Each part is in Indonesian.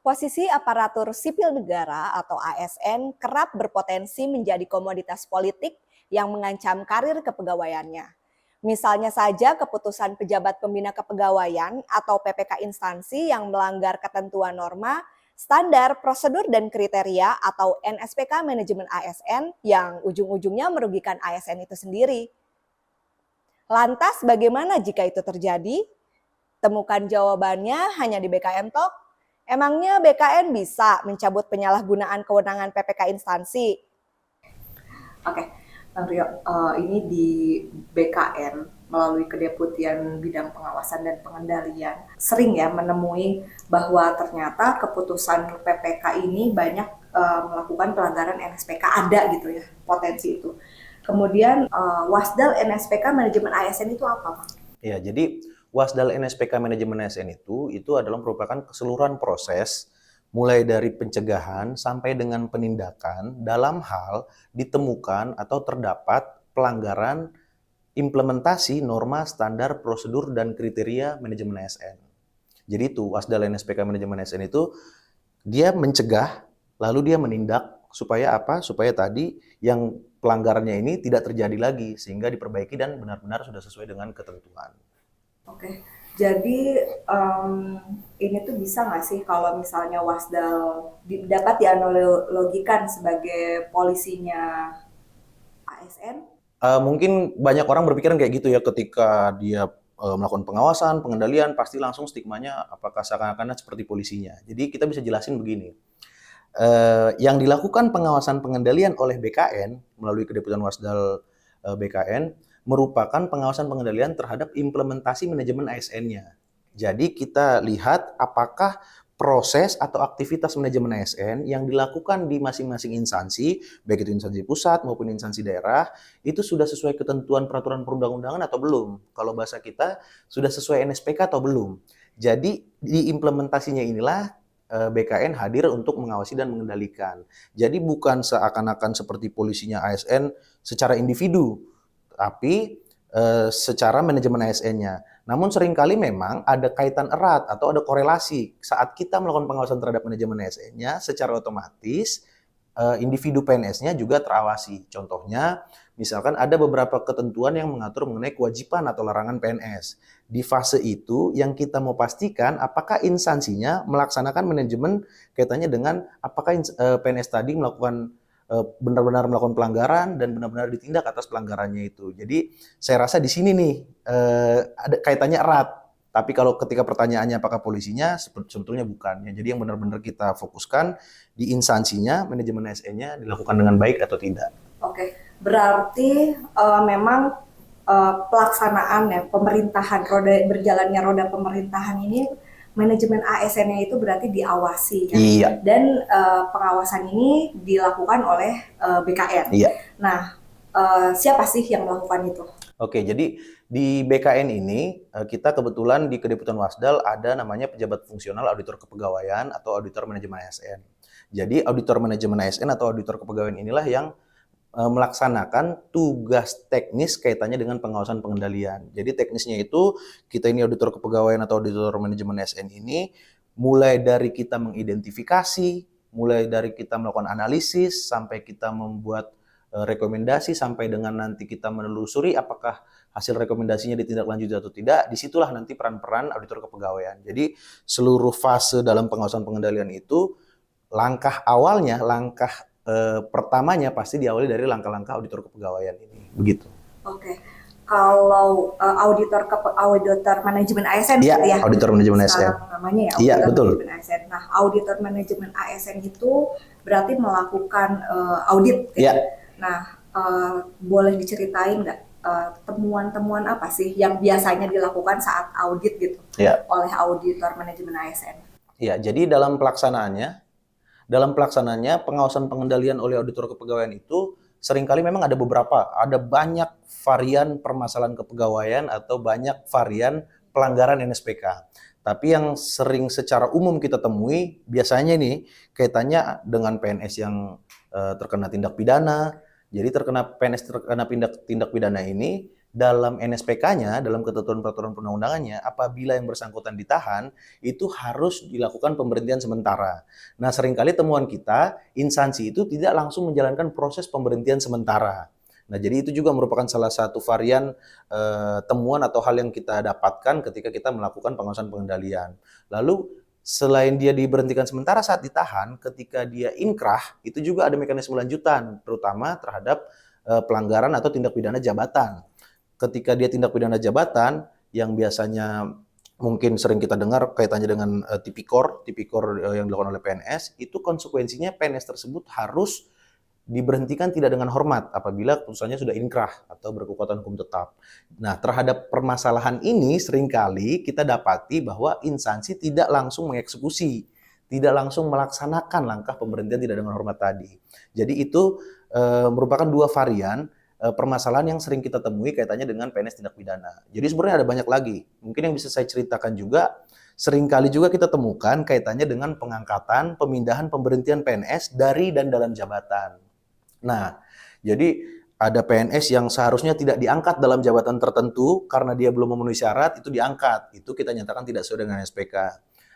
Posisi aparatur sipil negara atau ASN kerap berpotensi menjadi komoditas politik yang mengancam karir kepegawaiannya. Misalnya saja keputusan pejabat pembina kepegawaian atau PPK instansi yang melanggar ketentuan norma, standar, prosedur dan kriteria atau NSPK manajemen ASN yang ujung-ujungnya merugikan ASN itu sendiri. Lantas bagaimana jika itu terjadi? Temukan jawabannya hanya di BKN Talk. Emangnya BKN bisa mencabut penyalahgunaan kewenangan PPK instansi? Oke, Bang Rio, ini di BKN melalui Kedeputian Bidang Pengawasan dan Pengendalian sering ya menemui bahwa ternyata keputusan PPK ini banyak melakukan pelanggaran NSPK, ada gitu ya potensi itu. Kemudian Wasdal NSPK manajemen ASN itu apa, Pak? Ya, jadi Wasdal NSPK manajemen ASN itu adalah merupakan keseluruhan proses mulai dari pencegahan sampai dengan penindakan dalam hal ditemukan atau terdapat pelanggaran implementasi norma, standar, prosedur, dan kriteria manajemen ASN. Jadi itu Wasdal NSPK manajemen ASN itu dia mencegah lalu dia menindak supaya apa? Supaya tadi yang pelanggarannya ini tidak terjadi lagi sehingga diperbaiki dan benar-benar sudah sesuai dengan ketentuan. Oke, jadi ini tuh bisa nggak sih kalau misalnya Wasdal dapat dianalogikan sebagai polisinya ASN? Mungkin banyak orang berpikiran kayak gitu ya ketika dia melakukan pengawasan, pengendalian, pasti langsung stigmanya apakah seakan-akan seperti polisinya. Jadi kita bisa jelasin begini. Yang dilakukan pengawasan pengendalian oleh BKN melalui Kedeputian Wasdal BKN merupakan pengawasan pengendalian terhadap implementasi manajemen ASN-nya. Jadi kita lihat apakah proses atau aktivitas manajemen ASN yang dilakukan di masing-masing instansi, baik itu instansi pusat maupun instansi daerah, itu sudah sesuai ketentuan peraturan perundang-undangan atau belum. Kalau bahasa kita, sudah sesuai NSPK atau belum. Jadi di implementasinya inilah BKN hadir untuk mengawasi dan mengendalikan. Jadi bukan seakan-akan seperti polisinya ASN secara individu, tapi secara manajemen ASN-nya. Namun seringkali memang ada kaitan erat atau ada korelasi saat kita melakukan pengawasan terhadap manajemen ASN-nya, secara otomatis individu PNS-nya juga terawasi. Contohnya, misalkan ada beberapa ketentuan yang mengatur mengenai kewajiban atau larangan PNS. Di fase itu yang kita mau pastikan apakah instansinya melaksanakan manajemen kaitannya dengan apakah PNS tadi melakukan benar-benar melakukan pelanggaran dan benar-benar ditindak atas pelanggarannya itu. Jadi saya rasa di sini nih ada kaitannya erat. Tapi kalau ketika pertanyaannya apakah polisinya, sebetulnya bukan. Ya, jadi yang benar-benar kita fokuskan di instansinya, manajemen ASN-nya dilakukan dengan baik atau tidak. Oke, berarti memang pelaksanaan ya pemerintahan berjalannya roda pemerintahan ini manajemen ASN-nya itu berarti diawasi kan? Iya. Dan pengawasan ini dilakukan oleh BKN. Iya. Nah, siapa sih yang melakukan itu? Oke, jadi di BKN ini kita kebetulan di Kedeputian Wasdal ada namanya pejabat fungsional auditor kepegawaian atau auditor manajemen ASN. Jadi auditor manajemen ASN atau auditor kepegawaian inilah yang melaksanakan tugas teknis kaitannya dengan pengawasan pengendalian. Jadi teknisnya itu kita ini auditor kepegawaian atau auditor manajemen ASN ini mulai dari kita mengidentifikasi, mulai dari kita melakukan analisis sampai kita membuat rekomendasi sampai dengan nanti kita menelusuri apakah hasil rekomendasinya ditindaklanjuti atau tidak, disitulah nanti peran-peran auditor kepegawaian. Jadi seluruh fase dalam pengawasan pengendalian itu langkah awalnya, langkah pertamanya pasti diawali dari langkah-langkah auditor kepegawaian ini, begitu. Oke, kalau auditor manajemen ASN ya, ya, auditor manajemen ASN namanya ya, iya betul. ASN. Nah, auditor manajemen ASN itu berarti melakukan audit ya. Nah, boleh diceritain nggak temuan-temuan apa sih yang biasanya dilakukan saat audit gitu oleh auditor manajemen ASN? Ya, jadi dalam pelaksananya pengawasan pengendalian oleh auditor kepegawaian itu seringkali memang ada banyak varian permasalahan kepegawaian atau banyak varian pelanggaran NSPK. Tapi yang sering secara umum kita temui biasanya nih kaitannya dengan PNS yang terkena tindak pidana. Jadi PNS terkena tindak pidana ini dalam NSPK-nya, dalam ketentuan peraturan perundang-undangannya, apabila yang bersangkutan ditahan, itu harus dilakukan pemberhentian sementara. Nah, seringkali temuan kita, instansi itu tidak langsung menjalankan proses pemberhentian sementara. Nah, jadi itu juga merupakan salah satu varian temuan atau hal yang kita dapatkan ketika kita melakukan pengawasan pengendalian. Lalu, selain dia diberhentikan sementara saat ditahan, ketika dia inkrah, itu juga ada mekanisme lanjutan, terutama terhadap pelanggaran atau tindak pidana jabatan. Ketika dia tindak pidana jabatan yang biasanya mungkin sering kita dengar kaitannya dengan tipikor yang dilakukan oleh PNS, itu konsekuensinya PNS tersebut harus diberhentikan tidak dengan hormat apabila putusannya sudah inkrah atau berkekuatan hukum tetap. Nah, terhadap permasalahan ini seringkali kita dapati bahwa instansi tidak langsung mengeksekusi, tidak langsung melaksanakan langkah pemberhentian tidak dengan hormat tadi. Jadi itu merupakan dua varian permasalahan yang sering kita temui kaitannya dengan PNS tindak pidana. Jadi sebenarnya ada banyak lagi. Mungkin yang bisa saya ceritakan juga, seringkali juga kita temukan kaitannya dengan pengangkatan, pemindahan, pemberhentian PNS dari dan dalam jabatan. Nah, jadi ada PNS yang seharusnya tidak diangkat dalam jabatan tertentu karena dia belum memenuhi syarat, itu diangkat. Itu kita nyatakan tidak sesuai dengan SPK.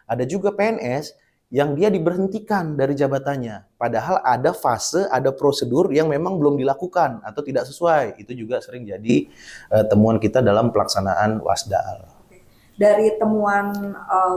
Ada juga PNS yang dia diberhentikan dari jabatannya. Padahal ada fase, ada prosedur yang memang belum dilakukan atau tidak sesuai. Itu juga sering jadi temuan kita dalam pelaksanaan wasdal. Dari temuan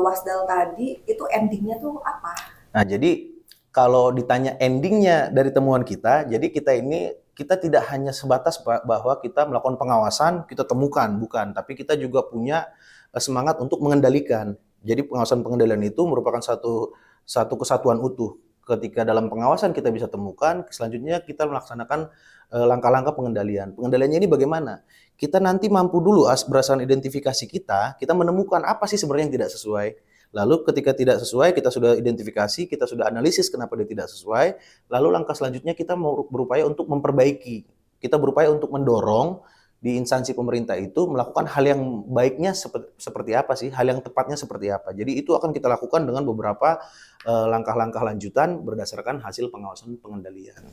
wasdal tadi, itu endingnya tuh apa? Nah, jadi kalau ditanya endingnya dari temuan kita, jadi kita tidak hanya sebatas bahwa kita melakukan pengawasan, kita temukan, bukan. Tapi kita juga punya semangat untuk mengendalikan. Jadi pengawasan pengendalian itu merupakan satu kesatuan utuh. Ketika dalam pengawasan kita bisa temukan, selanjutnya kita melaksanakan langkah-langkah pengendalian. Pengendaliannya ini bagaimana? Kita nanti mampu dulu berdasarkan identifikasi kita menemukan apa sih sebenarnya yang tidak sesuai. Lalu ketika tidak sesuai, kita sudah identifikasi, kita sudah analisis kenapa dia tidak sesuai. Lalu langkah selanjutnya kita mau berupaya untuk memperbaiki. Kita berupaya untuk mendorong di instansi pemerintah itu melakukan hal yang baiknya seperti apa sih, hal yang tepatnya seperti apa. Jadi itu akan kita lakukan dengan beberapa langkah-langkah lanjutan berdasarkan hasil pengawasan pengendalian.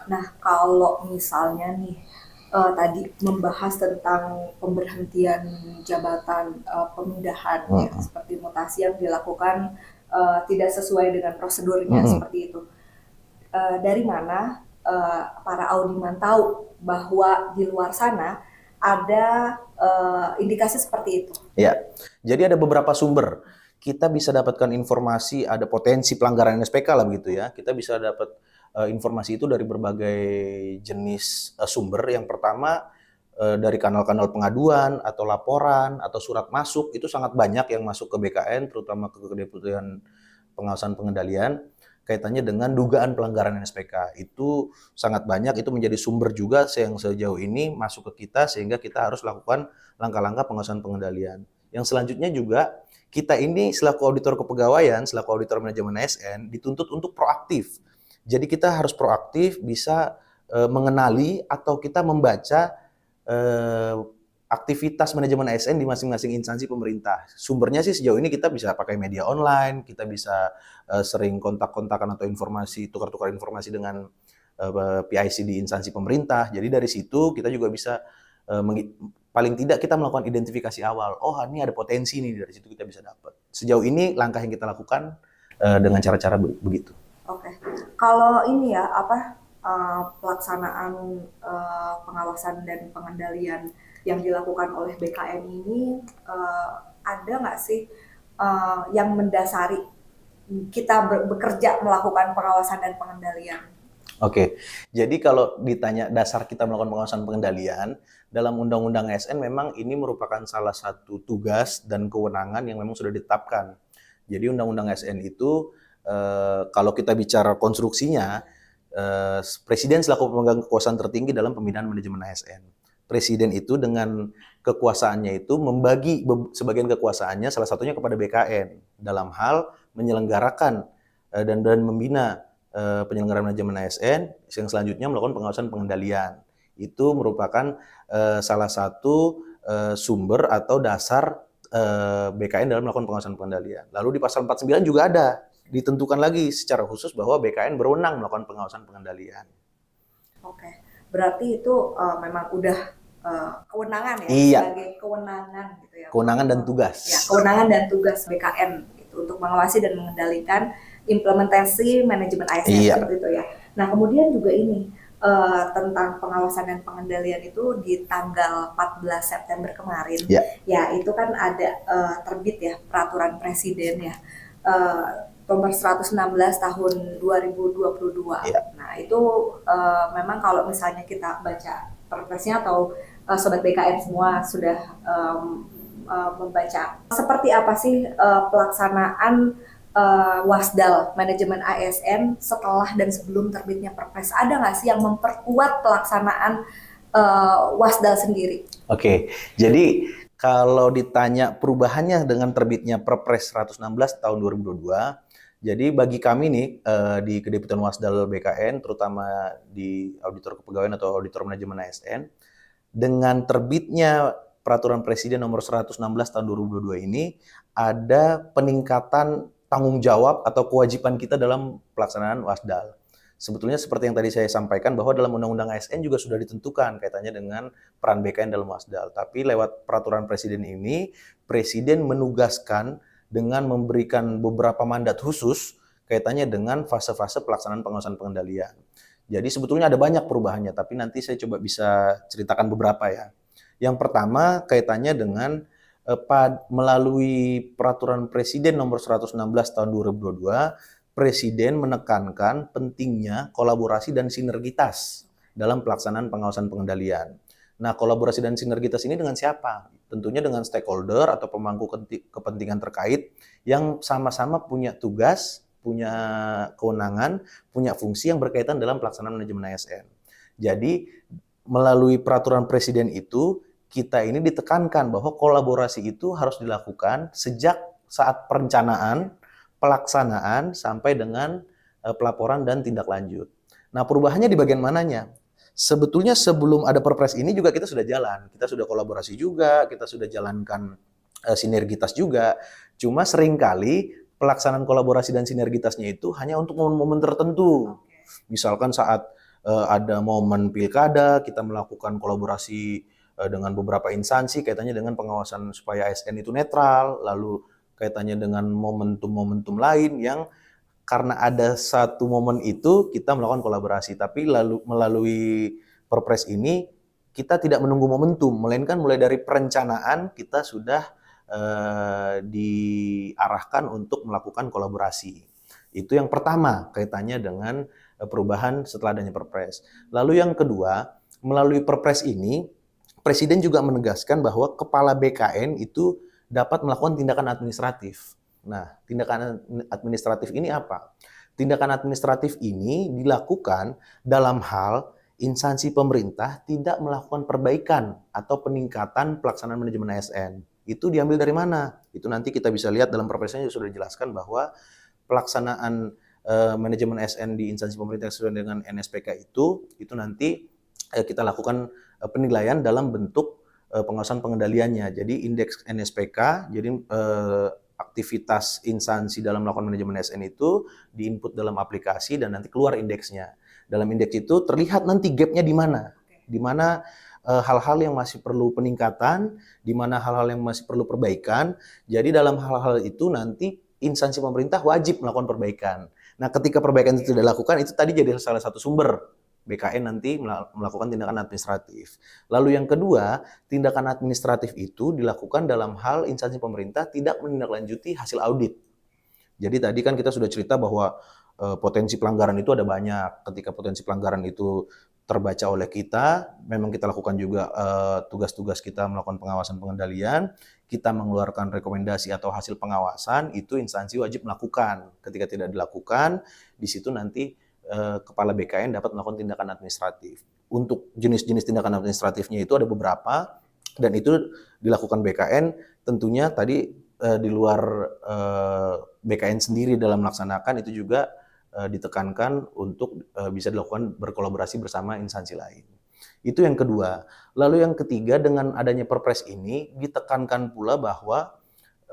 Nah, kalau misalnya nih tadi membahas tentang pemberhentian jabatan, pemindahan ya, seperti mutasi yang dilakukan tidak sesuai dengan prosedurnya seperti itu. Dari mana para audiman tahu bahwa di luar sana ada indikasi seperti itu? Ya, jadi ada beberapa sumber. Kita bisa dapatkan informasi ada potensi pelanggaran NSPK lah begitu ya. Kita bisa dapat informasi itu dari berbagai jenis sumber. Yang pertama dari kanal-kanal pengaduan atau laporan atau surat masuk, itu sangat banyak yang masuk ke BKN, terutama ke Kedeputian Pengawasan Pengendalian, kaitannya dengan dugaan pelanggaran NSPK. Itu sangat banyak, itu menjadi sumber juga yang sejauh ini masuk ke kita sehingga kita harus lakukan langkah-langkah pengawasan pengendalian. Yang selanjutnya juga, kita ini selaku auditor kepegawaian, selaku auditor manajemen ASN, dituntut untuk proaktif. Jadi kita harus proaktif, bisa mengenali atau kita membaca aktivitas manajemen ASN di masing-masing instansi pemerintah. Sumbernya sih sejauh ini kita bisa pakai media online, kita bisa sering kontak-kontakan atau tukar-tukar informasi dengan PIC di instansi pemerintah. Jadi dari situ kita juga bisa paling tidak kita melakukan identifikasi awal. Oh, ini ada potensi nih, dari situ kita bisa dapat. Sejauh ini langkah yang kita lakukan dengan cara-cara begitu. Oke. Kalau ini ya pelaksanaan pengawasan dan pengendalian yang dilakukan oleh BKN ini ada nggak sih yang mendasari kita bekerja melakukan pengawasan dan pengendalian? Oke, jadi kalau ditanya dasar kita melakukan pengawasan pengendalian, dalam Undang-Undang ASN memang ini merupakan salah satu tugas dan kewenangan yang memang sudah ditetapkan. Jadi Undang-Undang ASN itu kalau kita bicara konstruksinya, Presiden selaku pemegang kekuasaan tertinggi dalam pembinaan manajemen ASN. Presiden itu dengan kekuasaannya itu membagi sebagian kekuasaannya salah satunya kepada BKN dalam hal menyelenggarakan dan membina penyelenggaraan manajemen ASN, yang selanjutnya melakukan pengawasan pengendalian. Itu merupakan salah satu sumber atau dasar BKN dalam melakukan pengawasan pengendalian. Lalu di pasal 49 juga ada ditentukan lagi secara khusus bahwa BKN berwenang melakukan pengawasan pengendalian. Oke, berarti itu memang udah kewenangan ya, Iya. sebagai kewenangan gitu ya. Kewenangan dan tugas. Ya, kewenangan dan tugas BKN gitu, untuk mengawasi dan mengendalikan implementasi manajemen ASN Iya. seperti itu ya. Nah kemudian juga ini tentang pengawasan dan pengendalian itu di tanggal 14 September kemarin, Ya. ya itu kan ada terbit ya peraturan presiden ya, nomor 116 tahun 2022. Ya. Nah itu memang kalau misalnya kita baca perpresnya atau sobat BKN semua sudah membaca, seperti apa sih pelaksanaan Wasdal manajemen ASN setelah dan sebelum terbitnya Perpres? Ada nggak sih yang memperkuat pelaksanaan Wasdal sendiri? Oke, jadi kalau ditanya perubahannya dengan terbitnya Perpres 116 tahun 2022, jadi bagi kami nih di Kedeputian Wasdal BKN, terutama di auditor kepegawaian atau auditor manajemen ASN, dengan terbitnya Peraturan Presiden nomor 116 tahun 2022 ini ada peningkatan tanggung jawab atau kewajiban kita dalam pelaksanaan Wasdal. Sebetulnya seperti yang tadi saya sampaikan bahwa dalam Undang-Undang ASN juga sudah ditentukan kaitannya dengan peran BKN dalam Wasdal. Tapi lewat Peraturan Presiden ini, Presiden menugaskan dengan memberikan beberapa mandat khusus kaitannya dengan fase-fase pelaksanaan pengawasan pengendalian. Jadi sebetulnya ada banyak perubahannya, tapi nanti saya coba bisa ceritakan beberapa ya. Yang pertama kaitannya dengan melalui Peraturan Presiden nomor 116 tahun 2022, Presiden menekankan pentingnya kolaborasi dan sinergitas dalam pelaksanaan pengawasan pengendalian. Nah, kolaborasi dan sinergitas ini dengan siapa? Tentunya dengan stakeholder atau pemangku kepentingan terkait yang sama-sama punya tugas, punya kewenangan, punya fungsi yang berkaitan dalam pelaksanaan manajemen ASN. Jadi, melalui Peraturan Presiden itu, kita ini ditekankan bahwa kolaborasi itu harus dilakukan sejak saat perencanaan, pelaksanaan, sampai dengan pelaporan dan tindak lanjut. Nah, perubahannya di bagian mananya? Sebetulnya sebelum ada Perpres ini juga kita sudah jalan. Kita sudah kolaborasi juga, kita sudah jalankan sinergitas juga. Cuma seringkali pelaksanaan kolaborasi dan sinergitasnya itu hanya untuk momen-momen tertentu. Misalkan saat ada momen pilkada, kita melakukan kolaborasi dengan beberapa instansi kaitannya dengan pengawasan supaya ASN itu netral, lalu kaitannya dengan momentum-momentum lain yang karena ada satu momen itu kita melakukan kolaborasi. Tapi lalu melalui Perpres ini kita tidak menunggu momentum, melainkan mulai dari perencanaan kita sudah diarahkan untuk melakukan kolaborasi. Itu yang pertama kaitannya dengan perubahan setelah adanya Perpres. Lalu yang kedua, melalui Perpres ini Presiden juga menegaskan bahwa kepala BKN itu dapat melakukan tindakan administratif. Nah, tindakan administratif ini apa? Tindakan administratif ini dilakukan dalam hal instansi pemerintah tidak melakukan perbaikan atau peningkatan pelaksanaan manajemen ASN. Itu diambil dari mana? Itu nanti kita bisa lihat dalam Perpresnya sudah dijelaskan bahwa pelaksanaan manajemen ASN di instansi pemerintah sesuai dengan NSPK itu nanti kita lakukan penilaian dalam bentuk pengawasan pengendaliannya. Jadi indeks NSPK, jadi aktivitas instansi dalam melakukan manajemen ASN itu diinput dalam aplikasi dan nanti keluar indeksnya. Dalam indeks itu terlihat nanti gap-nya di mana. Di mana hal-hal yang masih perlu peningkatan, di mana hal-hal yang masih perlu perbaikan. Jadi dalam hal-hal itu nanti instansi pemerintah wajib melakukan perbaikan. Nah, ketika perbaikan itu tidak dilakukan, itu tadi jadi salah satu sumber BKN nanti melakukan tindakan administratif. Lalu yang kedua, tindakan administratif itu dilakukan dalam hal instansi pemerintah tidak menindaklanjuti hasil audit. Jadi tadi kan kita sudah cerita bahwa potensi pelanggaran itu ada banyak. Ketika potensi pelanggaran itu terbaca oleh kita, memang kita lakukan juga tugas-tugas kita melakukan pengawasan pengendalian, kita mengeluarkan rekomendasi atau hasil pengawasan, itu instansi wajib melakukan. Ketika tidak dilakukan, di situ nanti kepala BKN dapat melakukan tindakan administratif. Untuk jenis-jenis tindakan administratifnya itu ada beberapa, dan itu dilakukan BKN tentunya tadi di luar BKN sendiri dalam melaksanakan, itu juga ditekankan untuk bisa dilakukan berkolaborasi bersama instansi lain. Itu yang kedua. Lalu yang ketiga, dengan adanya Perpres ini ditekankan pula bahwa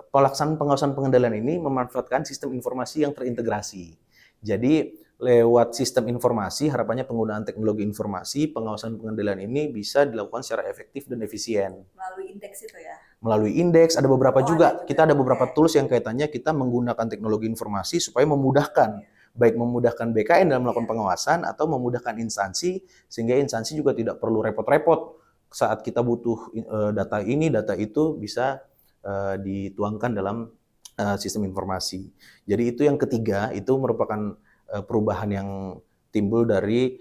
pelaksanaan pengawasan pengendalian ini memanfaatkan sistem informasi yang terintegrasi. Jadi lewat sistem informasi, harapannya penggunaan teknologi informasi, pengawasan pengendalian ini bisa dilakukan secara efektif dan efisien. Melalui indeks itu ya? Melalui indeks, ada beberapa juga. Ada juga. Kita ada beberapa Oke. tools yang kaitannya kita menggunakan teknologi informasi supaya memudahkan, baik memudahkan BKN dalam melakukan pengawasan atau memudahkan instansi, sehingga instansi juga tidak perlu repot-repot saat kita butuh data ini, data itu bisa dituangkan dalam sistem informasi. Jadi itu yang ketiga, itu merupakan perubahan yang timbul dari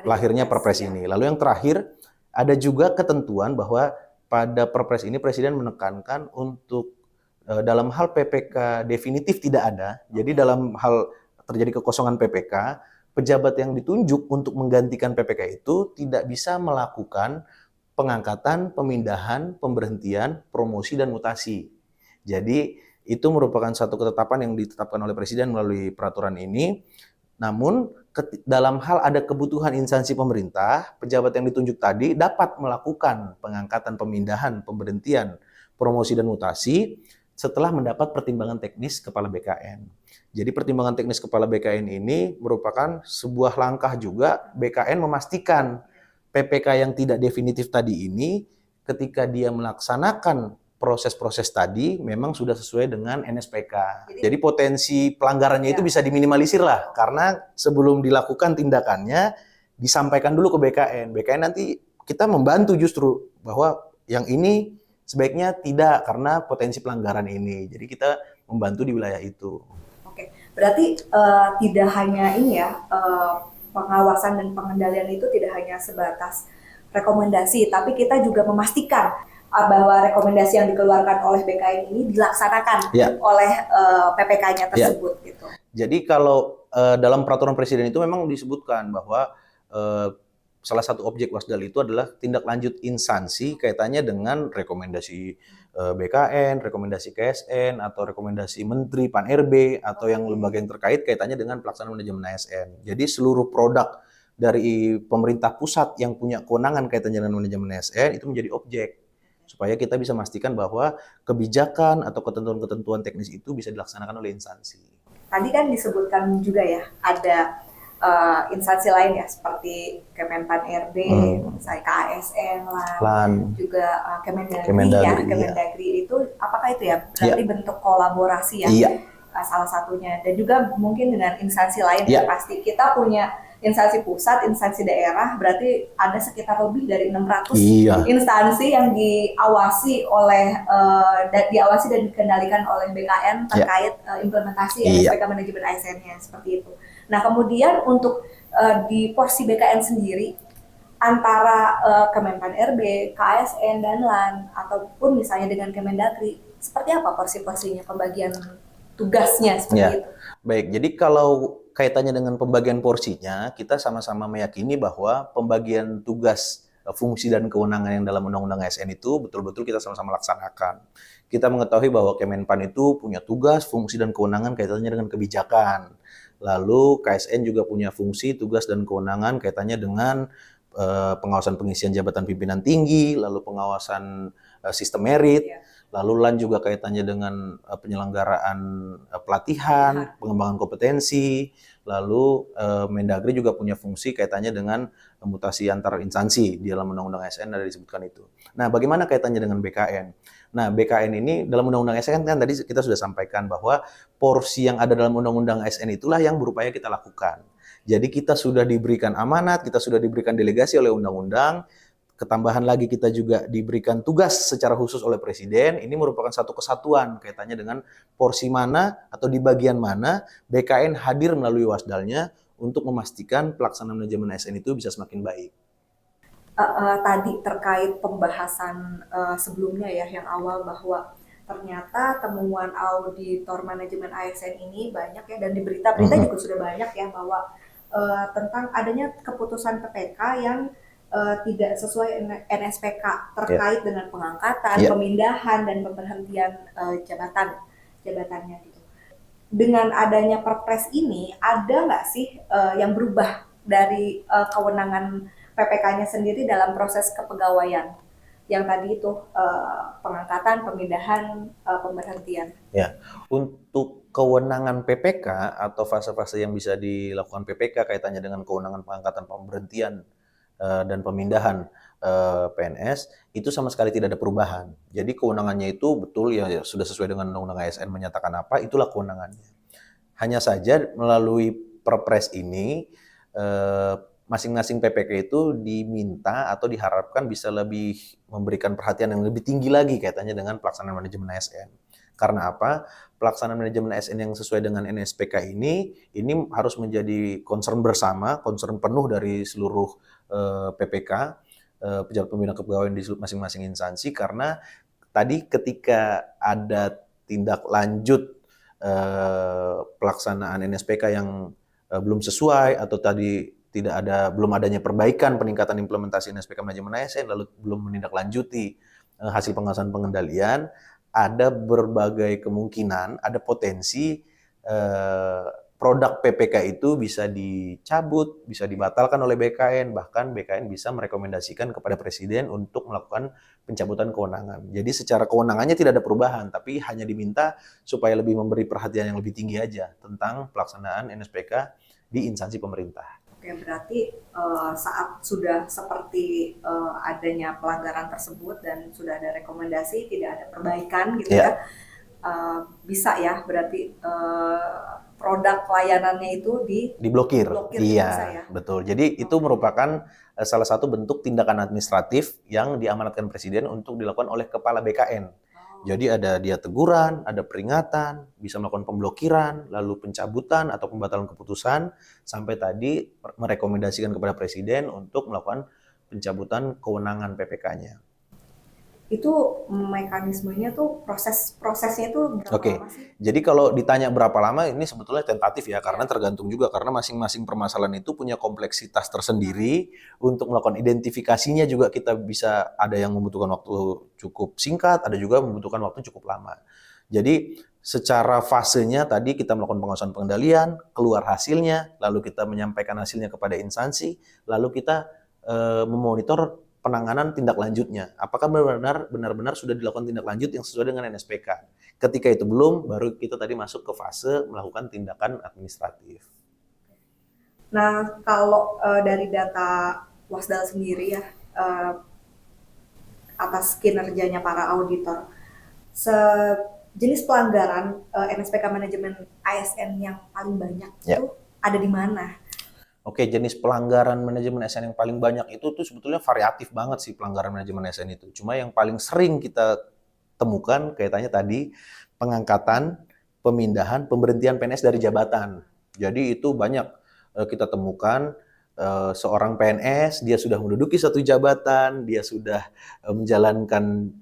lahirnya Perpres ini. Lalu yang terakhir, ada juga ketentuan bahwa pada Perpres ini Presiden menekankan untuk dalam hal PPK definitif tidak ada. Jadi dalam hal terjadi kekosongan PPK, pejabat yang ditunjuk untuk menggantikan PPK itu tidak bisa melakukan pengangkatan, pemindahan, pemberhentian, promosi, dan mutasi. Jadi itu merupakan satu ketetapan yang ditetapkan oleh Presiden melalui peraturan ini. Namun dalam hal ada kebutuhan instansi pemerintah, pejabat yang ditunjuk tadi dapat melakukan pengangkatan, pemindahan, pemberhentian, promosi, dan mutasi setelah mendapat pertimbangan teknis Kepala BKN. Jadi pertimbangan teknis Kepala BKN ini merupakan sebuah langkah juga BKN memastikan PPK yang tidak definitif tadi ini ketika dia melaksanakan proses-proses tadi memang sudah sesuai dengan NSPK. Jadi potensi pelanggarannya itu bisa diminimalisir lah, karena sebelum dilakukan tindakannya disampaikan dulu ke BKN. BKN nanti kita membantu justru bahwa yang ini sebaiknya tidak karena potensi pelanggaran ini. Jadi kita membantu di wilayah itu. Oke, berarti tidak hanya ini ya, pengawasan dan pengendalian itu tidak hanya sebatas rekomendasi, tapi kita juga memastikan bahwa rekomendasi yang dikeluarkan oleh BKN ini dilaksanakan oleh PPK-nya tersebut gitu. Jadi kalau dalam peraturan Presiden itu memang disebutkan bahwa salah satu objek wasdal itu adalah tindak lanjut instansi kaitannya dengan rekomendasi BKN, rekomendasi KSN, atau rekomendasi Menteri, Pan RB, atau yang lembaga yang terkait kaitannya dengan pelaksanaan manajemen ASN. Jadi seluruh produk dari pemerintah pusat yang punya kewenangan kaitannya dengan manajemen ASN itu menjadi objek, supaya kita bisa memastikan bahwa kebijakan atau ketentuan-ketentuan teknis itu bisa dilaksanakan oleh instansi. Tadi kan disebutkan juga ya, ada instansi lain ya, seperti Kemenpan RB, misalnya KSN, LAN, juga Kemendagri itu, apakah itu ya? Berarti bentuk kolaborasi ya, salah satunya. Dan juga mungkin dengan instansi lain yang pasti. Kita punya instansi pusat, instansi daerah, berarti ada sekitar lebih dari 600 instansi yang diawasi dan dikendalikan oleh BKN terkait implementasi NSPK manajemen ASN-nya, seperti itu. Nah, kemudian untuk di porsi BKN sendiri, antara Kemenpan RB, KSN, dan LAN, ataupun misalnya dengan Kemendagri, seperti apa porsi-porsinya, pembagian tugasnya seperti itu? Baik, jadi kalau kaitannya dengan pembagian porsinya, kita sama-sama meyakini bahwa pembagian tugas, fungsi, dan kewenangan yang dalam Undang-Undang ASN itu betul-betul kita sama-sama laksanakan. Kita mengetahui bahwa Kemenpan itu punya tugas, fungsi, dan kewenangan kaitannya dengan kebijakan. Lalu KSN juga punya fungsi, tugas, dan kewenangan kaitannya dengan pengawasan pengisian jabatan pimpinan tinggi, lalu pengawasan sistem merit. Lalu LAN juga kaitannya dengan penyelenggaraan pelatihan, pengembangan kompetensi. Lalu Mendagri juga punya fungsi kaitannya dengan mutasi antar instansi. Di dalam Undang-Undang ASN ada disebutkan itu. Nah, bagaimana kaitannya dengan BKN? Nah, BKN ini dalam Undang-Undang ASN kan tadi kita sudah sampaikan bahwa porsi yang ada dalam Undang-Undang ASN itulah yang berupaya kita lakukan. Jadi kita sudah diberikan amanat, kita sudah diberikan delegasi oleh undang-undang. Ketambahan lagi kita juga diberikan tugas secara khusus oleh Presiden. Ini merupakan satu kesatuan kaitannya dengan porsi mana atau di bagian mana BKN hadir melalui wasdalnya untuk memastikan pelaksanaan manajemen ASN itu bisa semakin baik. Tadi terkait pembahasan sebelumnya ya, yang awal, bahwa ternyata temuan auditor manajemen ASN ini banyak ya, dan di berita-berita juga sudah banyak ya, bahwa tentang adanya keputusan PPK yang tidak sesuai NSPK terkait dengan pengangkatan, pemindahan, dan pemberhentian jabatannya gitu. Dengan adanya Perpres ini, ada nggak sih yang berubah dari kewenangan PPK-nya sendiri dalam proses kepegawaian yang tadi itu pengangkatan, pemindahan, pemberhentian. Ya, untuk kewenangan PPK atau fase-fase yang bisa dilakukan PPK kaitannya dengan kewenangan pengangkatan, pemberhentian, dan pemindahan PNS itu sama sekali tidak ada perubahan. Jadi kewenangannya itu betul ya sudah sesuai dengan Undang-Undang ASN menyatakan apa, itulah kewenangannya. Hanya saja melalui Perpres ini masing-masing PPK itu diminta atau diharapkan bisa lebih memberikan perhatian yang lebih tinggi lagi kaitannya dengan pelaksanaan manajemen ASN. Karena apa? Pelaksanaan manajemen ASN yang sesuai dengan NSPK ini harus menjadi concern bersama, concern penuh dari seluruh PPK, pejabat pembina kepegawaian di masing-masing instansi, karena tadi ketika ada tindak lanjut pelaksanaan NSPK yang belum sesuai atau tadi belum adanya perbaikan peningkatan implementasi NSPK manajemen ASN lalu belum menindaklanjuti hasil pengawasan pengendalian, ada berbagai kemungkinan, ada potensi produk PPK itu bisa dicabut, bisa dibatalkan oleh BKN, bahkan BKN bisa merekomendasikan kepada Presiden untuk melakukan pencabutan kewenangan. Jadi secara kewenangannya tidak ada perubahan, tapi hanya diminta supaya lebih memberi perhatian yang lebih tinggi aja tentang pelaksanaan NSPK di instansi pemerintah. Oke, berarti saat sudah seperti adanya pelanggaran tersebut dan sudah ada rekomendasi, tidak ada perbaikan gitu ya, bisa ya berarti produk layanannya itu diblokir. Iya, bisa ya? Betul. Jadi itu merupakan salah satu bentuk tindakan administratif yang diamanatkan Presiden untuk dilakukan oleh Kepala BKN. Jadi ada dia teguran, ada peringatan, bisa melakukan pemblokiran, lalu pencabutan atau pembatalan keputusan, sampai tadi merekomendasikan kepada Presiden untuk melakukan pencabutan kewenangan PPK-nya. Itu mekanismenya tuh prosesnya itu berapa lama sih? Jadi kalau ditanya berapa lama, ini sebetulnya tentatif ya, karena tergantung juga, karena masing-masing permasalahan itu punya kompleksitas tersendiri. Untuk melakukan identifikasinya juga kita bisa, ada yang membutuhkan waktu cukup singkat, ada juga membutuhkan waktu cukup lama. Jadi secara fasenya tadi kita melakukan pengawasan pengendalian, keluar hasilnya, lalu kita menyampaikan hasilnya kepada instansi, lalu kita memonitor penanganan tindak lanjutnya. Apakah benar-benar sudah dilakukan tindak lanjut yang sesuai dengan NSPK? Ketika itu belum, baru kita tadi masuk ke fase melakukan tindakan administratif. Nah, kalau dari data Wasdal sendiri ya, atas kinerjanya para auditor, sejenis pelanggaran NSPK manajemen ASN yang paling banyak itu ada di mana? Oke, jenis pelanggaran manajemen ASN yang paling banyak itu tuh sebetulnya variatif banget sih pelanggaran manajemen ASN itu. Cuma yang paling sering kita temukan kaitannya tadi pengangkatan, pemindahan, pemberhentian PNS dari jabatan. Jadi itu banyak kita temukan seorang PNS, dia sudah menduduki satu jabatan, dia sudah menjalankan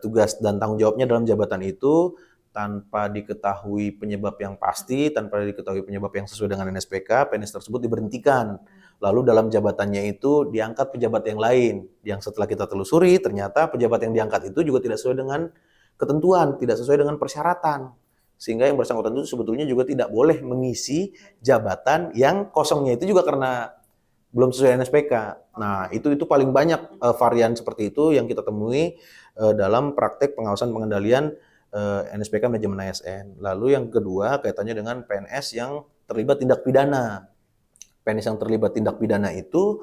tugas dan tanggung jawabnya dalam jabatan itu, tanpa diketahui penyebab yang pasti, tanpa diketahui penyebab yang sesuai dengan NSPK, PNS tersebut diberhentikan. Lalu dalam jabatannya itu diangkat pejabat yang lain, yang setelah kita telusuri ternyata pejabat yang diangkat itu juga tidak sesuai dengan ketentuan, tidak sesuai dengan persyaratan. Sehingga yang bersangkutan itu sebetulnya juga tidak boleh mengisi jabatan yang kosongnya itu juga karena belum sesuai NSPK. Nah, itu paling banyak varian seperti itu yang kita temui dalam praktek pengawasan pengendalian NSPK manajemen ASN. Lalu yang kedua kaitannya dengan PNS yang terlibat tindak pidana. PNS yang terlibat tindak pidana itu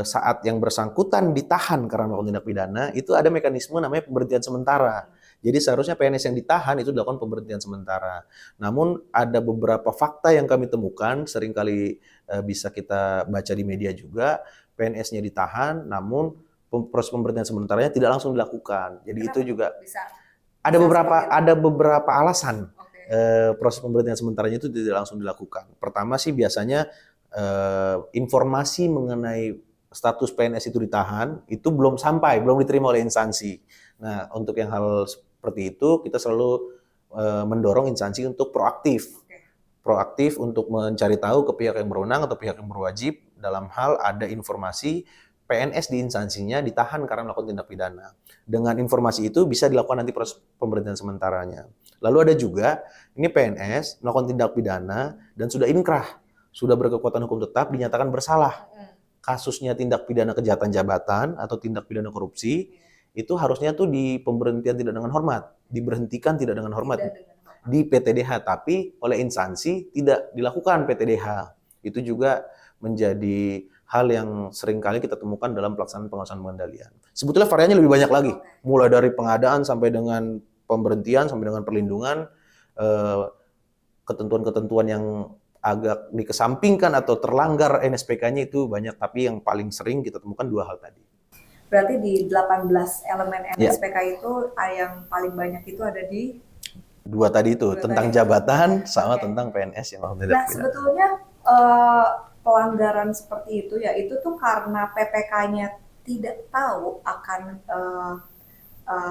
saat yang bersangkutan ditahan karena melakukan tindak pidana, itu ada mekanisme namanya pemberhentian sementara. Jadi seharusnya PNS yang ditahan itu dilakukan pemberhentian sementara. Namun ada beberapa fakta yang kami temukan, seringkali bisa kita baca di media juga, PNS-nya ditahan, namun proses pemberhentian sementaranya tidak langsung dilakukan. Jadi Kenapa? itu juga Bisa ada beberapa alasan proses pemberhentian sementaranya itu tidak langsung dilakukan. Pertama sih biasanya informasi mengenai status PNS itu ditahan itu belum diterima oleh instansi. Nah, untuk yang hal seperti itu kita selalu mendorong instansi untuk proaktif untuk mencari tahu ke pihak yang berwenang atau pihak yang berwajib dalam hal ada informasi PNS di instansinya ditahan karena melakukan tindak pidana. Dengan informasi itu bisa dilakukan nanti proses pemberhentian sementaranya. Lalu ada juga, ini PNS melakukan tindak pidana dan sudah inkrah, sudah berkekuatan hukum tetap, dinyatakan bersalah. Kasusnya tindak pidana kejahatan jabatan atau tindak pidana korupsi, itu harusnya tuh di pemberhentian tidak dengan hormat, diberhentikan tidak dengan hormat Tidak dengan hormat. di PTDH, tapi oleh instansi tidak dilakukan PTDH. Itu juga menjadi hal yang sering kali kita temukan dalam pelaksanaan pengawasan pengendalian. Sebetulnya variannya lebih banyak lagi, mulai dari pengadaan sampai dengan pemberhentian, sampai dengan perlindungan, ketentuan-ketentuan yang agak dikesampingkan atau terlanggar NSPK-nya itu banyak, tapi yang paling sering kita temukan dua hal tadi. Berarti di 18 elemen Ya. NSPK itu yang paling banyak itu ada di Dua tadi itu, Dua tentang tadi. jabatan sama Oke. tentang PNS yang melakukan tindak Nah, pidana. sebetulnya pelanggaran seperti itu ya itu tuh karena PPK-nya tidak tahu akan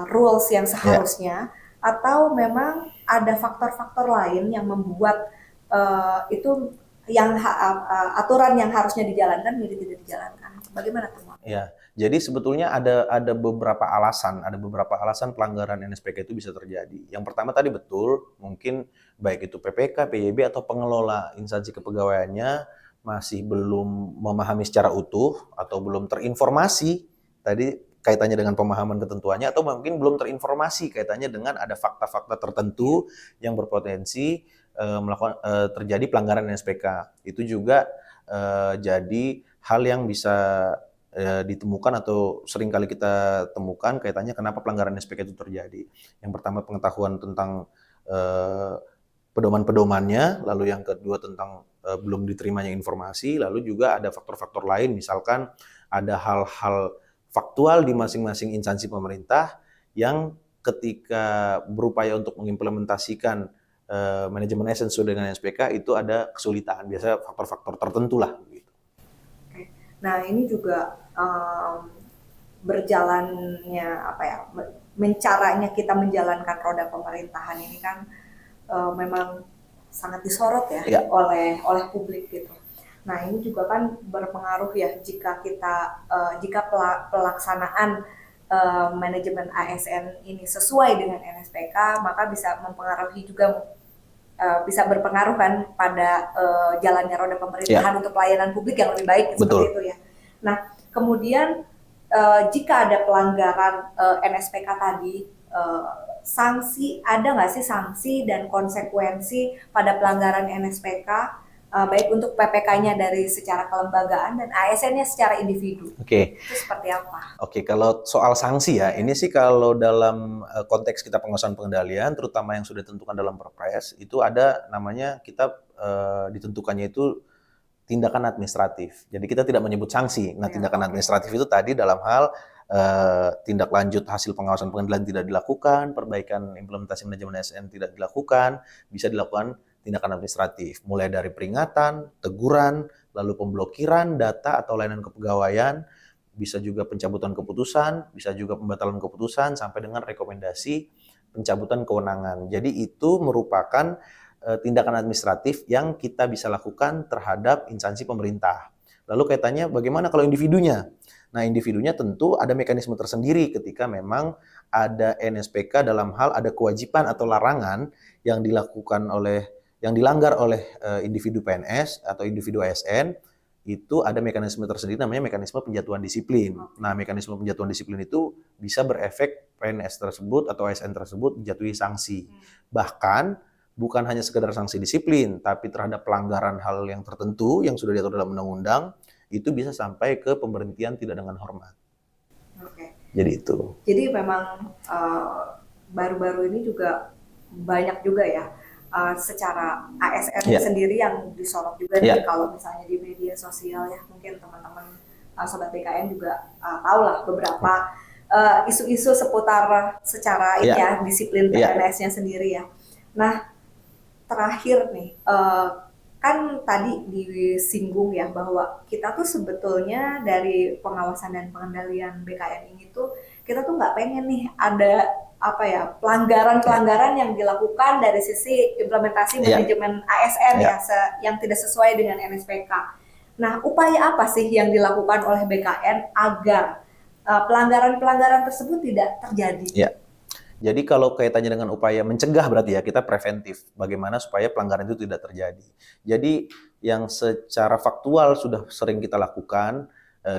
rules yang seharusnya, atau memang ada faktor-faktor lain yang membuat itu yang aturan yang harusnya dijalankan jadi tidak dijalankan. Bagaimana teman? Ya, jadi sebetulnya ada beberapa alasan pelanggaran NSPK itu bisa terjadi. Yang pertama tadi betul, mungkin baik itu PPK, PYB atau pengelola instansi kepegawaiannya masih belum memahami secara utuh atau belum terinformasi tadi kaitannya dengan pemahaman ketentuannya, atau mungkin belum terinformasi kaitannya dengan ada fakta-fakta tertentu yang berpotensi terjadi pelanggaran NSPK. Itu juga jadi hal yang bisa ditemukan atau sering kali kita temukan kaitannya kenapa pelanggaran NSPK itu terjadi. Yang pertama pengetahuan tentang pedoman-pedomannya, lalu yang kedua tentang belum diterimanya informasi, lalu juga ada faktor-faktor lain, misalkan ada hal-hal faktual di masing-masing instansi pemerintah yang ketika berupaya untuk mengimplementasikan manajemen ASN sesuai dengan NSPK itu ada kesulitan, biasanya faktor-faktor tertentu lah. Nah, ini juga berjalannya caranya kita menjalankan roda pemerintahan ini kan memang sangat disorot ya oleh publik gitu. Nah, ini juga kan berpengaruh ya jika pelaksanaan manajemen ASN ini sesuai dengan NSPK, maka bisa mempengaruhi juga bisa berpengaruh kan pada jalannya roda pemerintahan untuk pelayanan publik yang lebih baik seperti itu ya. Nah, kemudian jika ada pelanggaran NSPK tadi, sanksi ada nggak sih sanksi dan konsekuensi pada pelanggaran NSPK baik untuk PPK-nya dari secara kelembagaan dan ASN-nya secara individu? Oke. Itu seperti apa? Oke, kalau soal sanksi ya, ini sih kalau dalam konteks kita pengawasan pengendalian, terutama yang sudah ditentukan dalam Perpres, itu ada namanya kita ditentukannya itu tindakan administratif. Jadi kita tidak menyebut sanksi. Nah, tindakan administratif itu tadi dalam hal tindak lanjut hasil pengawasan pengendalian tidak dilakukan, perbaikan implementasi manajemen ASN tidak dilakukan, bisa dilakukan tindakan administratif. Mulai dari peringatan, teguran, lalu pemblokiran data atau layanan kepegawaian, bisa juga pencabutan keputusan, bisa juga pembatalan keputusan, sampai dengan rekomendasi pencabutan kewenangan. Jadi itu merupakan tindakan administratif yang kita bisa lakukan terhadap instansi pemerintah. Lalu kaitannya bagaimana kalau individunya? Nah, individunya tentu ada mekanisme tersendiri ketika memang ada NSPK dalam hal ada kewajiban atau larangan yang dilanggar oleh individu PNS atau individu ASN, itu ada mekanisme tersendiri namanya mekanisme penjatuhan disiplin. Nah, mekanisme penjatuhan disiplin itu bisa berefek PNS tersebut atau ASN tersebut dijatuhi sanksi. Bahkan bukan hanya sekedar sanksi disiplin, tapi terhadap pelanggaran hal yang tertentu yang sudah diatur dalam undang-undang, itu bisa sampai ke pemberhentian tidak dengan hormat. Oke. Jadi itu. Jadi memang baru-baru ini juga banyak juga ya secara ASN sendiri yang disorot juga nih kalau misalnya di media sosial ya, mungkin teman-teman sobat BKN juga tahu lah beberapa isu-isu seputar secara ini ya disiplin PNS-nya sendiri ya. Nah, terakhir nih kan tadi disinggung ya bahwa kita tuh sebetulnya dari pengawasan dan pengendalian BKN ini tuh kita tuh nggak pengen nih ada pelanggaran-pelanggaran yang dilakukan dari sisi implementasi manajemen ASN yang tidak sesuai dengan NSPK. Nah, upaya apa sih yang dilakukan oleh BKN agar pelanggaran-pelanggaran tersebut tidak terjadi? Ya. Jadi kalau kaitannya dengan upaya mencegah berarti ya kita preventif. Bagaimana supaya pelanggaran itu tidak terjadi. Jadi yang secara faktual sudah sering kita lakukan,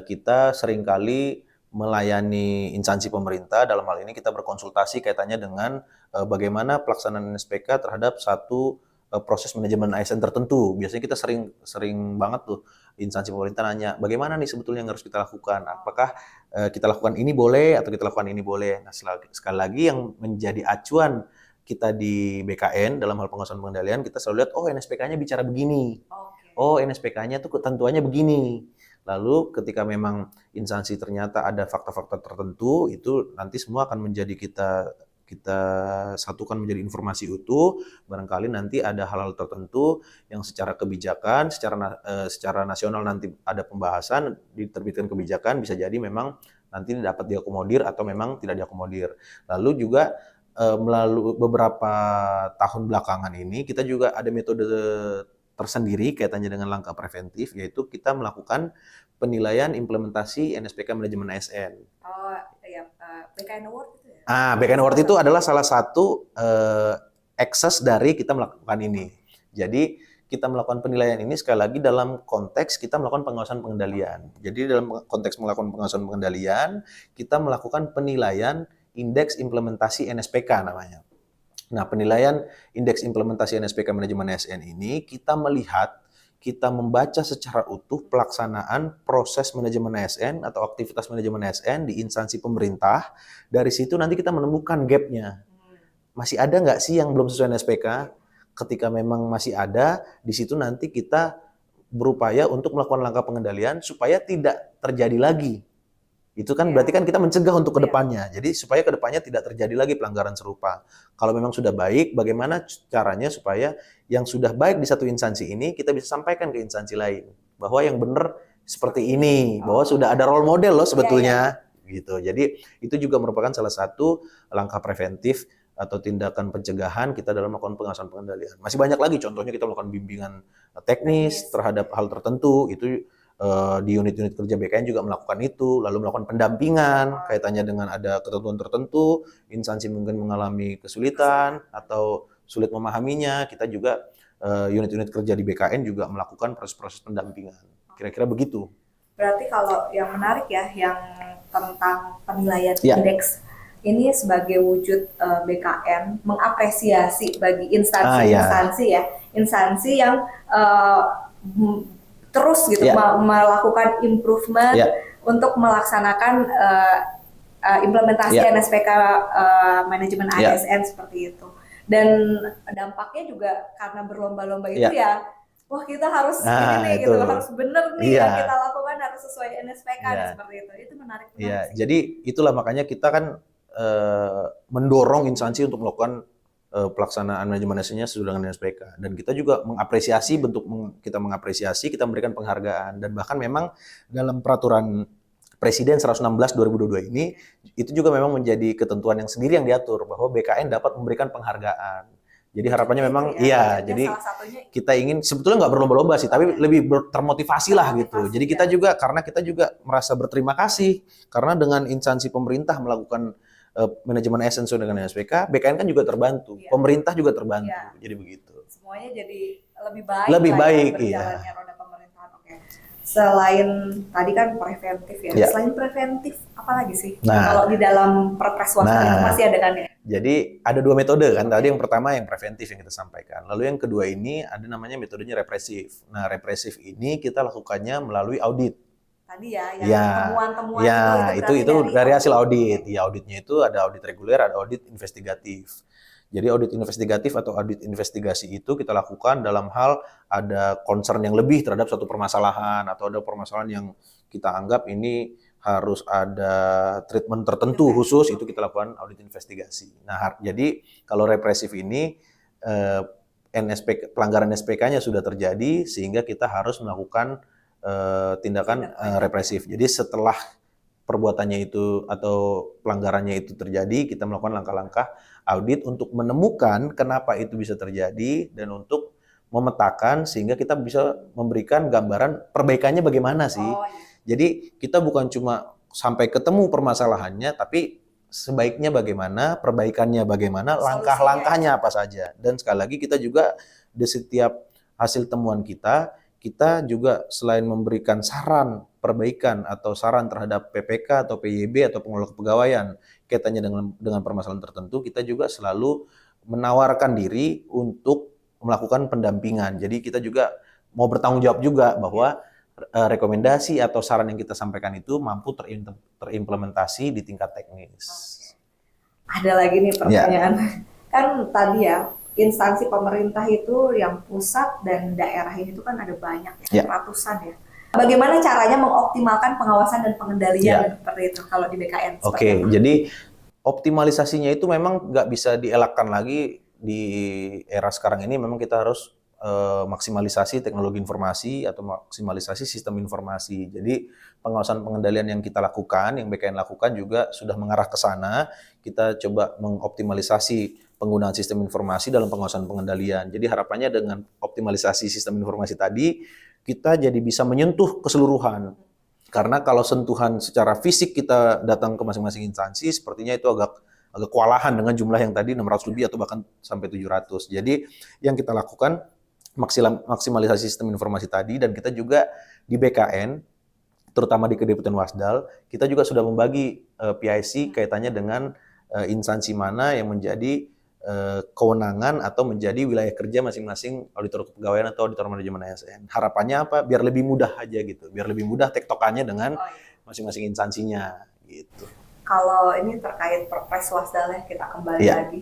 kita seringkali melayani instansi pemerintah. Dalam hal ini kita berkonsultasi kaitannya dengan bagaimana pelaksanaan NSPK terhadap satu proses manajemen ASN tertentu. Biasanya kita sering banget tuh instansi pemerintah nanya, bagaimana nih sebetulnya yang harus kita lakukan? Apakah kita lakukan ini boleh atau kita lakukan ini boleh? Nah, sekali lagi yang menjadi acuan kita di BKN dalam hal pengawasan pengendalian, kita selalu lihat, oh NSPK-nya bicara begini. Oh NSPK-nya tuh ketentuannya begini. Lalu ketika memang instansi ternyata ada fakta-fakta tertentu, itu nanti semua akan menjadi kita satukan menjadi informasi utuh. Barangkali nanti ada hal-hal tertentu yang secara kebijakan, secara nasional nanti ada pembahasan, diterbitkan kebijakan, bisa jadi memang nanti dapat diakomodir atau memang tidak diakomodir. Lalu juga melalui beberapa tahun belakangan ini kita juga ada metode tersendiri kaitannya dengan langkah preventif, yaitu kita melakukan penilaian implementasi NSPK manajemen ASN. Oh iya, BKN Award itu ya? BKN Award itu adalah salah satu akses dari kita melakukan ini. Jadi kita melakukan penilaian ini sekali lagi dalam konteks kita melakukan pengawasan pengendalian. Jadi dalam konteks melakukan pengawasan pengendalian, kita melakukan penilaian indeks implementasi NSPK namanya. Nah, penilaian indeks implementasi NSPK manajemen ASN ini kita melihat, kita membaca secara utuh pelaksanaan proses manajemen ASN atau aktivitas manajemen ASN di instansi pemerintah. Dari situ nanti kita menemukan gap-nya. Masih ada nggak sih yang belum sesuai NSPK? Ketika memang masih ada, di situ nanti kita berupaya untuk melakukan langkah pengendalian supaya tidak terjadi lagi. Itu kan berarti kan kita mencegah untuk ke depannya. Jadi supaya ke depannya tidak terjadi lagi pelanggaran serupa. Kalau memang sudah baik, bagaimana caranya supaya yang sudah baik di satu instansi ini kita bisa sampaikan ke instansi lain bahwa yang benar seperti ini, bahwa sudah ada role model loh sebetulnya. Gitu. Jadi itu juga merupakan salah satu langkah preventif atau tindakan pencegahan kita dalam melakukan pengawasan pengendalian. Masih banyak lagi, contohnya kita melakukan bimbingan teknis terhadap hal tertentu, itu di unit-unit kerja BKN juga melakukan itu, lalu melakukan pendampingan kaitannya dengan ada ketentuan tertentu, instansi mungkin mengalami kesulitan atau sulit memahaminya, kita juga unit-unit kerja di BKN juga melakukan proses-proses pendampingan. Kira-kira begitu. Berarti kalau yang menarik ya, yang tentang penilaian indeks, ini sebagai wujud BKN mengapresiasi bagi instansi-instansi instansi yang terus gitu melakukan improvement untuk melaksanakan implementasi NSPK manajemen ASN seperti itu. Dan dampaknya juga karena berlomba-lomba itu wah kita harus ini nih gitu, harus bener nih yang kita lakukan harus sesuai NSPK seperti itu. Itu menarik. Jadi itulah makanya kita kan mendorong instansi untuk melakukan pelaksanaan manajemen ASN-nya sesuai dengan NSPK, dan kita juga mengapresiasi kita mengapresiasi, kita memberikan penghargaan, dan bahkan memang dalam peraturan Presiden 116 2022 ini itu juga memang menjadi ketentuan yang sendiri yang diatur bahwa BKN dapat memberikan penghargaan. Jadi harapannya memang jadi kita ingin sebetulnya nggak berlomba-lomba sih, tapi lebih termotivasi lah gitu. Jadi kita juga karena kita juga merasa berterima kasih karena dengan instansi pemerintah melakukan manajemen ASN sesuai dengan NSPK, BKN kan juga terbantu, pemerintah juga terbantu, jadi begitu. Semuanya jadi lebih baik. Lebih baik, berjalannya roda pemerintahan. Oke. Selain tadi kan preventif selain preventif apa lagi sih? Kalau di dalam Perpres Waktu itu masih ada kan ya? Jadi ada dua metode kan. Tadi yang pertama yang preventif yang kita sampaikan. Lalu yang kedua ini ada namanya metodenya represif. Nah represif ini kita lakukannya melalui audit. Tadi temuan-temuan itu dari hasil audit. Ya, auditnya itu ada audit reguler, ada audit investigatif. Jadi audit investigatif atau audit investigasi itu kita lakukan dalam hal ada concern yang lebih terhadap suatu permasalahan atau ada permasalahan yang kita anggap ini harus ada treatment tertentu khusus, itu kita lakukan audit investigasi. Nah, jadi kalau represif ini pelanggaran NSPK-nya sudah terjadi sehingga kita harus melakukan tindakan represif. Jadi setelah perbuatannya itu atau pelanggarannya itu terjadi, kita melakukan langkah-langkah audit untuk menemukan kenapa itu bisa terjadi dan untuk memetakan sehingga kita bisa memberikan gambaran perbaikannya bagaimana sih. Jadi kita bukan cuma sampai ketemu permasalahannya, tapi sebaiknya bagaimana, perbaikannya bagaimana, langkah-langkahnya apa saja. Dan sekali lagi kita juga di setiap hasil temuan kita kita juga selain memberikan saran perbaikan atau saran terhadap PPK atau PYB atau pengelola kepegawaian kaitannya dengan permasalahan tertentu, kita juga selalu menawarkan diri untuk melakukan pendampingan. Jadi kita juga mau bertanggung jawab juga bahwa rekomendasi atau saran yang kita sampaikan itu mampu terimplementasi di tingkat teknis. Ada lagi nih pertanyaan. Kan tadi ya, instansi pemerintah itu yang pusat dan daerah itu kan ada banyak ya, ratusan ya. Bagaimana caranya mengoptimalkan pengawasan dan pengendalian seperti itu kalau di BKN? Oke, jadi optimalisasinya itu memang nggak bisa dielakkan lagi di era sekarang ini. Memang kita harus maksimalisasi teknologi informasi atau maksimalisasi sistem informasi. Jadi pengawasan pengendalian yang kita lakukan, yang BKN lakukan juga sudah mengarah ke sana. Kita coba mengoptimalisasi penggunaan sistem informasi dalam pengawasan pengendalian. Jadi harapannya dengan optimalisasi sistem informasi tadi, kita jadi bisa menyentuh keseluruhan. Karena kalau sentuhan secara fisik kita datang ke masing-masing instansi, sepertinya itu agak kewalahan dengan jumlah yang tadi 600 lebih atau bahkan sampai 700. Jadi yang kita lakukan maksimalisasi sistem informasi tadi, dan kita juga di BKN, terutama di Kedeputian Wasdal, kita juga sudah membagi PIC kaitannya dengan instansi mana yang menjadi kewenangan atau menjadi wilayah kerja masing-masing auditor kepegawaian atau auditor manajemen ASN. Harapannya apa? Biar lebih mudah aja gitu, biar lebih mudah tektokannya dengan masing-masing instansinya gitu. Kalau ini terkait Perpres Wasdal ya, kita kembali lagi.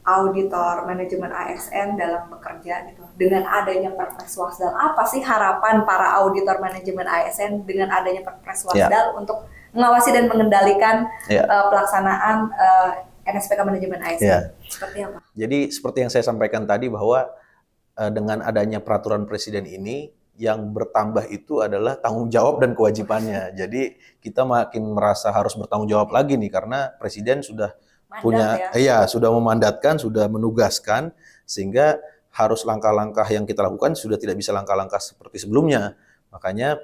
Auditor manajemen ASN dalam bekerja gitu. Dengan adanya Perpres Wasdal, apa sih harapan para auditor manajemen ASN dengan adanya Perpres Wasdal untuk mengawasi dan mengendalikan pelaksanaan NSPK manajemen ASN? Seperti apa? Jadi seperti yang saya sampaikan tadi bahwa dengan adanya peraturan presiden ini, yang bertambah itu adalah tanggung jawab dan kewajibannya. Jadi kita makin merasa harus bertanggung jawab lagi nih, karena presiden sudah sudah memandatkan, sudah menugaskan, sehingga harus langkah-langkah yang kita lakukan sudah tidak bisa langkah-langkah seperti sebelumnya. Makanya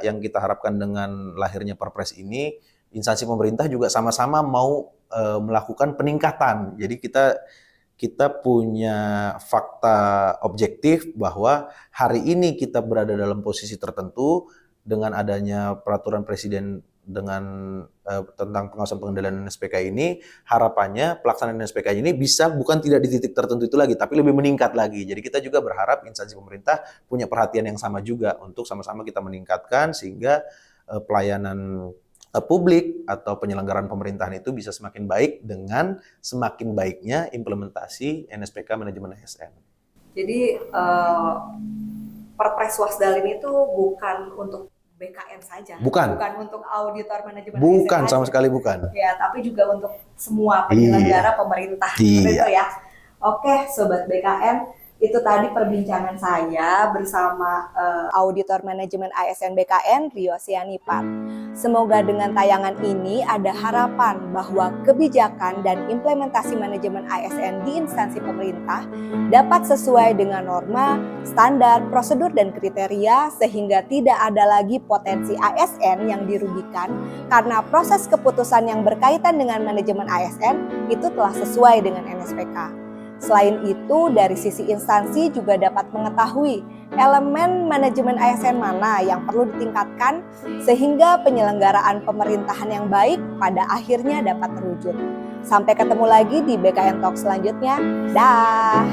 yang kita harapkan dengan lahirnya Perpres ini, instansi pemerintah juga sama-sama mau melakukan peningkatan. Jadi kita punya fakta objektif bahwa hari ini kita berada dalam posisi tertentu dengan adanya peraturan presiden tentang pengawasan pengendalian NSPK ini. Harapannya pelaksanaan NSPK ini bisa bukan tidak di titik tertentu itu lagi, tapi lebih meningkat lagi. Jadi kita juga berharap instansi pemerintah punya perhatian yang sama juga untuk sama-sama kita meningkatkan, sehingga pelayanan publik atau penyelenggaraan pemerintahan itu bisa semakin baik dengan semakin baiknya implementasi NSPK manajemen ASN. Jadi Perpres Wasdal ini tuh bukan untuk BKN saja, bukan untuk auditor manajemen ASN, bukan sama sekali bukan. Ya, tapi juga untuk semua penyelenggara pemerintah, gitu ya. Oke, sobat BKN, itu tadi perbincangan saya bersama Auditor Manajemen ASN BKN, Rio Sianipar. Semoga dengan tayangan ini ada harapan bahwa kebijakan dan implementasi manajemen ASN di instansi pemerintah dapat sesuai dengan norma, standar, prosedur, dan kriteria, sehingga tidak ada lagi potensi ASN yang dirugikan karena proses keputusan yang berkaitan dengan manajemen ASN itu telah sesuai dengan NSPK. Selain itu, dari sisi instansi juga dapat mengetahui elemen manajemen ASN mana yang perlu ditingkatkan sehingga penyelenggaraan pemerintahan yang baik pada akhirnya dapat terwujud. Sampai ketemu lagi di BKN Talk selanjutnya. Dah.